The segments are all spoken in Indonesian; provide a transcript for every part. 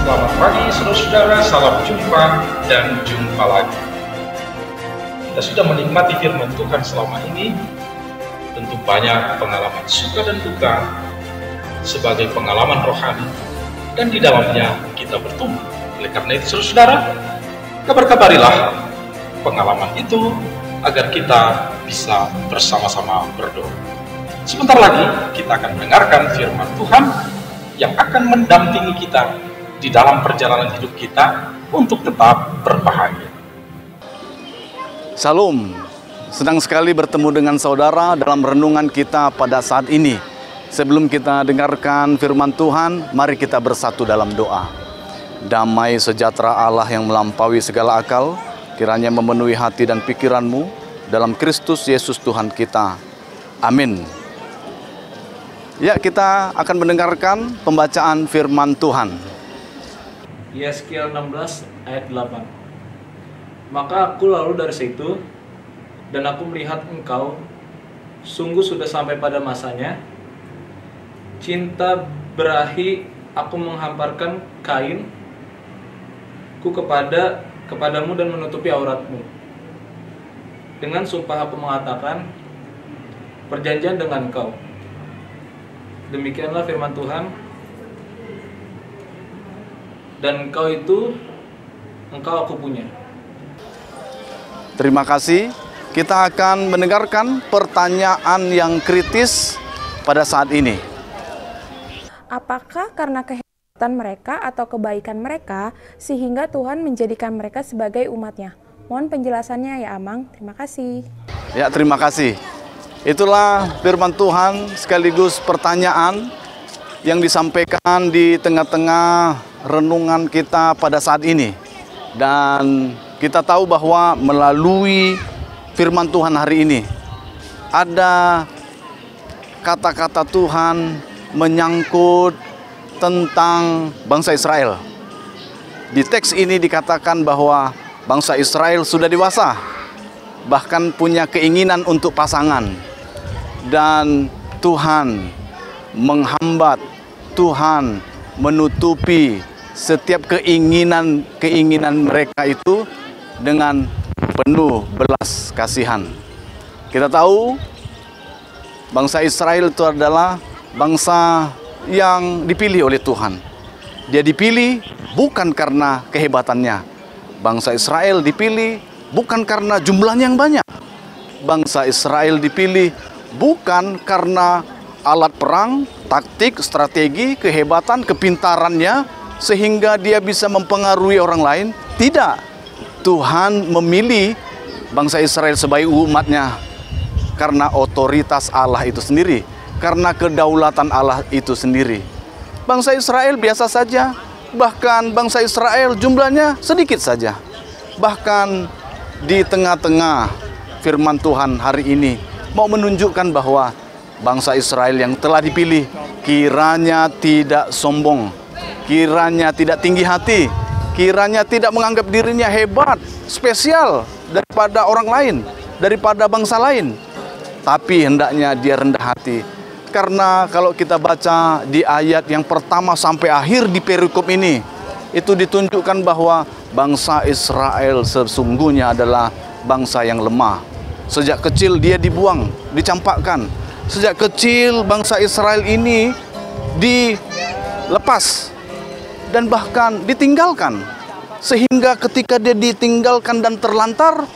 Selamat pagi saudara-saudara, salam jumpa dan jumpa lagi. Kita sudah menikmati firman Tuhan selama ini. Tentu banyak pengalaman suka dan duka sebagai pengalaman rohani, dan di dalamnya kita bertumbuh. Oleh karena itu saudara, kabar-kabarilah pengalaman itu agar kita bisa bersama-sama berdoa. Sebentar lagi kita akan mendengarkan firman Tuhan yang akan mendampingi kita di dalam perjalanan hidup kita untuk tetap berbahagia. Salam, senang sekali bertemu dengan saudara dalam renungan kita pada saat ini. Sebelum kita dengarkan firman Tuhan, mari kita bersatu dalam doa. Damai sejahtera Allah yang melampaui segala akal, kiranya memenuhi hati dan pikiranmu dalam Kristus Yesus Tuhan kita. Amin. Ya, kita akan mendengarkan pembacaan firman Tuhan. Yeskiel 16 ayat 8. Maka aku lalu dari situ, dan aku melihat engkau, sungguh sudah sampai pada masanya. Cinta berahi, aku menghamparkan kain ku kepadamu dan menutupi auratmu. Dengan sumpah aku mengatakan perjanjian dengan engkau. Demikianlah firman Tuhan. Dan engkau itu, engkau aku punya. Terima kasih. Kita akan mendengarkan pertanyaan yang kritis pada saat ini. Apakah karena kehebatan mereka atau kebaikan mereka sehingga Tuhan menjadikan mereka sebagai umatnya? Mohon penjelasannya ya Amang. Terima kasih. Ya, terima kasih. Itulah firman Tuhan sekaligus pertanyaan yang disampaikan di tengah-tengah renungan kita pada saat ini. Dan kita tahu bahwa melalui firman Tuhan hari ini ada kata-kata Tuhan menyangkut tentang bangsa Israel. Di teks ini dikatakan bahwa bangsa Israel sudah dewasa, bahkan punya keinginan untuk pasangan, dan Tuhan menghambat, Tuhan menutupi setiap keinginan mereka itu dengan penuh belas kasihan. Kita tahu bangsa Israel itu adalah bangsa yang dipilih oleh Tuhan. Dia dipilih bukan karena kehebatannya. Bangsa Israel dipilih bukan karena jumlahnya yang banyak. Bangsa Israel dipilih bukan karena alat perang, taktik, strategi, kehebatan, kepintarannya, sehingga dia bisa mempengaruhi orang lain. Tidak. Tuhan memilih bangsa Israel sebagai umatnya karena otoritas Allah itu sendiri, karena kedaulatan Allah itu sendiri. Bangsa Israel biasa saja, bahkan bangsa Israel jumlahnya sedikit saja. Bahkan di tengah-tengah firman Tuhan hari ini mau menunjukkan bahwa bangsa Israel yang telah dipilih kiranya tidak sombong, kiranya tidak tinggi hati, kiranya tidak menganggap dirinya hebat, spesial daripada orang lain, daripada bangsa lain. Tapi hendaknya dia rendah hati. Karena kalau kita baca di ayat yang pertama sampai akhir di perikop ini, itu ditunjukkan bahwa bangsa Israel sesungguhnya adalah bangsa yang lemah. Sejak kecil dia dibuang, dicampakkan. Sejak kecil bangsa Israel ini dilepas dan bahkan ditinggalkan. Sehingga ketika dia ditinggalkan dan terlantar,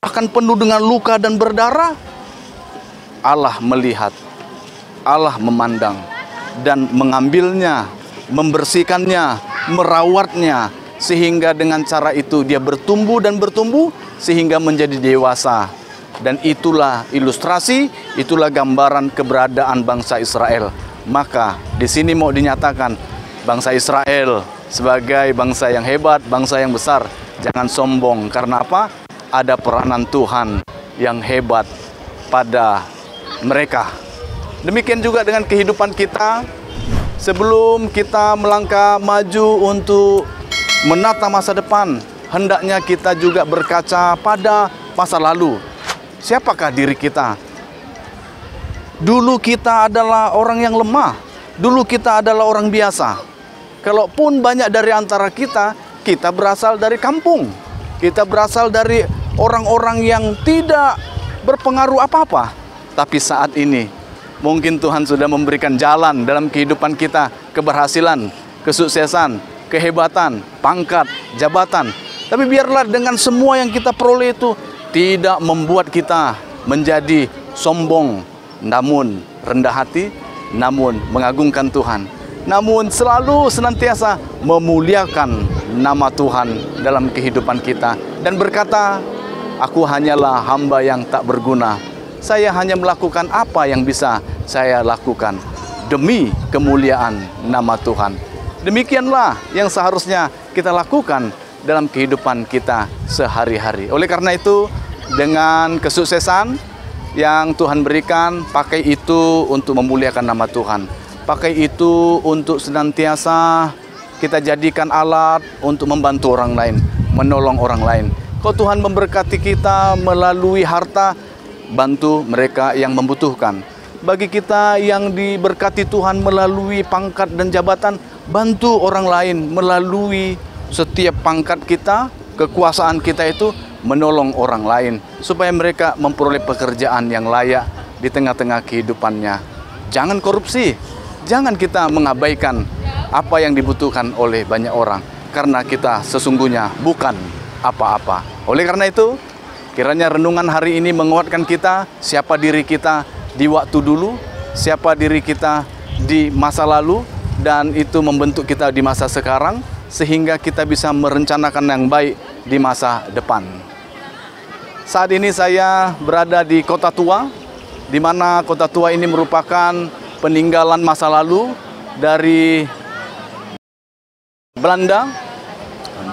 bahkan penuh dengan luka dan berdarah, Allah melihat, Allah memandang dan mengambilnya, membersihkannya, merawatnya, sehingga dengan cara itu dia bertumbuh dan bertumbuh sehingga menjadi dewasa. Dan itulah ilustrasi, itulah gambaran keberadaan bangsa Israel. Maka di sini mau dinyatakan bangsa Israel sebagai bangsa yang hebat, bangsa yang besar. Jangan sombong. Karena apa? Ada peranan Tuhan yang hebat pada mereka. Demikian juga dengan kehidupan kita. Sebelum kita melangkah maju untuk menata masa depan, hendaknya kita juga berkaca pada masa lalu. Siapakah diri kita? Dulu kita adalah orang yang lemah. Dulu kita adalah orang biasa. Kalaupun banyak dari antara kita, kita berasal dari kampung. Kita berasal dari orang-orang yang tidak berpengaruh apa-apa. Tapi saat ini, mungkin Tuhan sudah memberikan jalan dalam kehidupan kita, keberhasilan, kesuksesan, kehebatan, pangkat, jabatan. Tapi biarlah dengan semua yang kita peroleh itu tidak membuat kita menjadi sombong, namun rendah hati, namun mengagungkan Tuhan. Namun selalu senantiasa memuliakan nama Tuhan dalam kehidupan kita. Dan berkata, aku hanyalah hamba yang tak berguna. Saya hanya melakukan apa yang bisa saya lakukan demi kemuliaan nama Tuhan. Demikianlah yang seharusnya kita lakukan dalam kehidupan kita sehari-hari. Oleh karena itu, dengan kesuksesan yang Tuhan berikan, pakai itu untuk memuliakan nama Tuhan. Pakai itu untuk senantiasa kita jadikan alat untuk membantu orang lain, menolong orang lain. Kalau Tuhan memberkati kita melalui harta, bantu mereka yang membutuhkan. Bagi kita yang diberkati Tuhan melalui pangkat dan jabatan, bantu orang lain melalui setiap pangkat kita, kekuasaan kita itu, menolong orang lain supaya mereka memperoleh pekerjaan yang layak di tengah-tengah kehidupannya. Jangan korupsi, jangan kita mengabaikan apa yang dibutuhkan oleh banyak orang, karena kita sesungguhnya bukan apa-apa. Oleh karena itu, kiranya renungan hari ini menguatkan kita, siapa diri kita di waktu dulu, siapa diri kita di masa lalu, dan itu membentuk kita di masa sekarang, sehingga kita bisa merencanakan yang baik di masa depan. Saat ini saya berada di Kota Tua, di mana Kota Tua ini merupakan peninggalan masa lalu dari Belanda,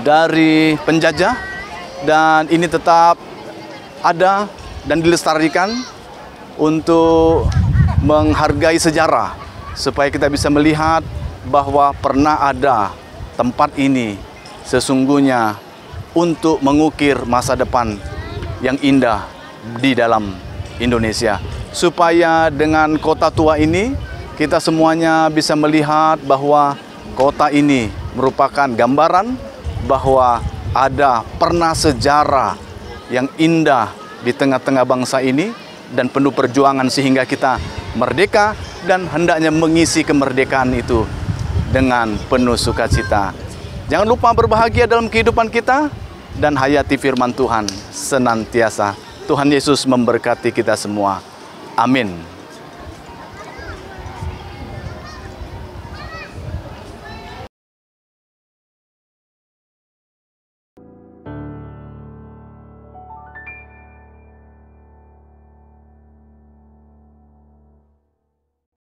dari penjajah, dan ini tetap ada dan dilestarikan untuk menghargai sejarah, supaya kita bisa melihat bahwa pernah ada tempat ini sesungguhnya untuk mengukir masa depan yang indah di dalam Indonesia. Supaya dengan Kota Tua ini, kita semuanya bisa melihat bahwa kota ini merupakan gambaran bahwa ada pernah sejarah yang indah di tengah-tengah bangsa ini dan penuh perjuangan sehingga kita merdeka, dan hendaknya mengisi kemerdekaan itu dengan penuh sukacita. Jangan lupa berbahagia dalam kehidupan kita dan hayati firman Tuhan senantiasa. Tuhan Yesus memberkati kita semua. Amin.